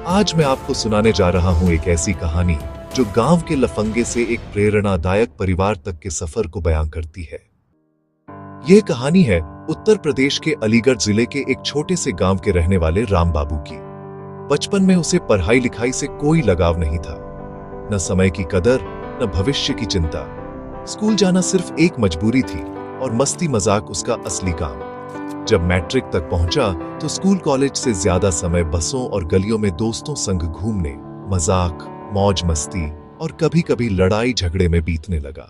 आज मैं आपको सुनाने जा रहा हूं एक ऐसी कहानी जो गांव के लफंगे से एक प्रेरणादायक परिवार तक के सफर को बयां करती है। यह कहानी है उत्तर प्रदेश के अलीगढ़ जिले के एक छोटे से गांव के रहने वाले राम बाबू की। बचपन में उसे पढ़ाई लिखाई से कोई लगाव नहीं था, न समय की कदर न भविष्य की चिंता। स्कूल जाना सिर्फ एक मजबूरी थी और मस्ती मजाक उसका असली काम। जब मैट्रिक तक पहुंचा तो स्कूल कॉलेज से ज्यादा समय बसों और गलियों में दोस्तों संग घूमने, मजाक, मौज मस्ती और कभी कभी लड़ाई झगड़े में बीतने लगा।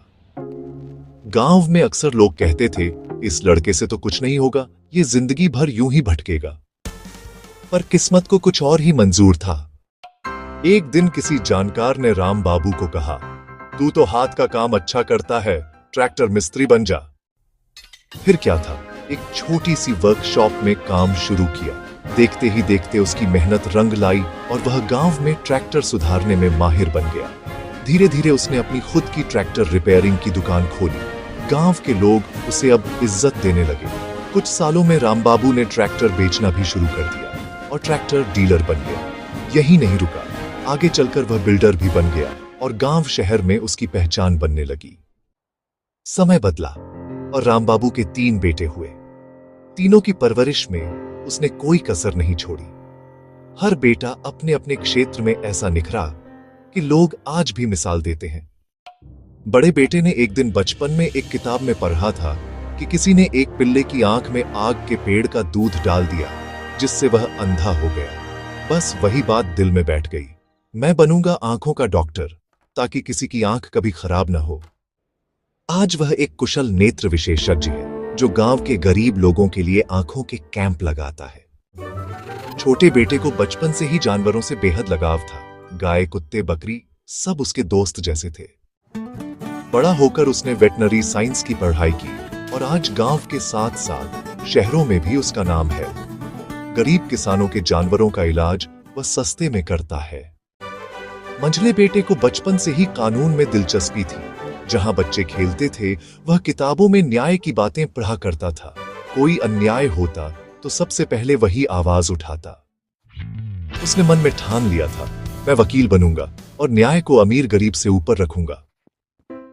गांव में अक्सर लोग कहते थे, इस लड़के से तो कुछ नहीं होगा, ये जिंदगी भर यूं ही भटकेगा। पर किस्मत को कुछ और ही मंजूर था। एक दिन किसी जानकार ने राम बाबू को कहा, तू तो हाथ का काम अच्छा करता है, ट्रैक्टर मिस्त्री बन जा। फिर क्या था, एक छोटी सी वर्कशॉप में काम शुरू किया। देखते ही देखते उसकी मेहनत रंग लाई और वह गांव में ट्रैक्टर सुधारने में माहिर बन गया। धीरे धीरे उसने अपनी खुद की ट्रैक्टर रिपेयरिंग की दुकान खोली। गांव के लोग उसे अब इज्जत देने लगे। कुछ सालों में राम बाबू ने ट्रैक्टर बेचना भी शुरू कर दिया और ट्रैक्टर डीलर बन गया। यही नहीं रुका, आगे चलकर वह बिल्डर भी बन गया और गांव शहर में उसकी पहचान बनने लगी। समय बदला और राम बाबू के 3 बेटे हुए। तीनों की परवरिश में उसने कोई कसर नहीं छोड़ी। हर बेटा अपने अपने क्षेत्र में ऐसा निखरा कि लोग आज भी मिसाल देते हैं। बड़े बेटे ने एक दिन बचपन में एक किताब में पढ़ा था कि किसी ने एक पिल्ले की आंख में आग के पेड़ का दूध डाल दिया, जिससे वह अंधा हो गया। बस वही बात दिल में बैठ गई। मैं बनूंगा आंखों का डॉक्टर, ताकि किसी की आंख कभी खराब न हो। आज वह एक कुशल नेत्र विशेषज्ञ है जो गांव के गरीब लोगों के लिए आंखों के कैंप लगाता है। छोटे बेटे को बचपन से ही जानवरों से बेहद लगाव था। गाय, कुत्ते, बकरी सब उसके दोस्त जैसे थे। बड़ा होकर उसने वेटनरी साइंस की पढ़ाई की और आज गांव के साथ साथ शहरों में भी उसका नाम है। गरीब किसानों के जानवरों का इलाज वह सस्ते में करता है। मंझले बेटे को बचपन से ही कानून में दिलचस्पी थी। जहां बच्चे खेलते थे वह किताबों में न्याय की बातें पढ़ा करता था। कोई अन्याय होता तो सबसे पहले वही आवाज उठाता। उसने मन में ठान लिया था, मैं वकील बनूंगा और न्याय को अमीर गरीब से ऊपर रखूंगा।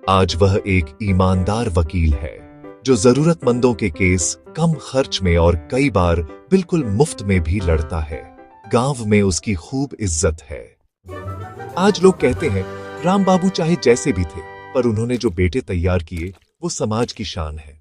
आज वह एक ईमानदार वकील है जो जरूरतमंदों के केस कम खर्च में और कई बार बिल्कुल मुफ्त में भी लड़ता है। गांव में उसकी खूब इज्जत है। आज लोग कहते हैं, राम बाबू चाहे जैसे भी थे, पर उन्होंने जो बेटे तैयार किए वो समाज की शान है।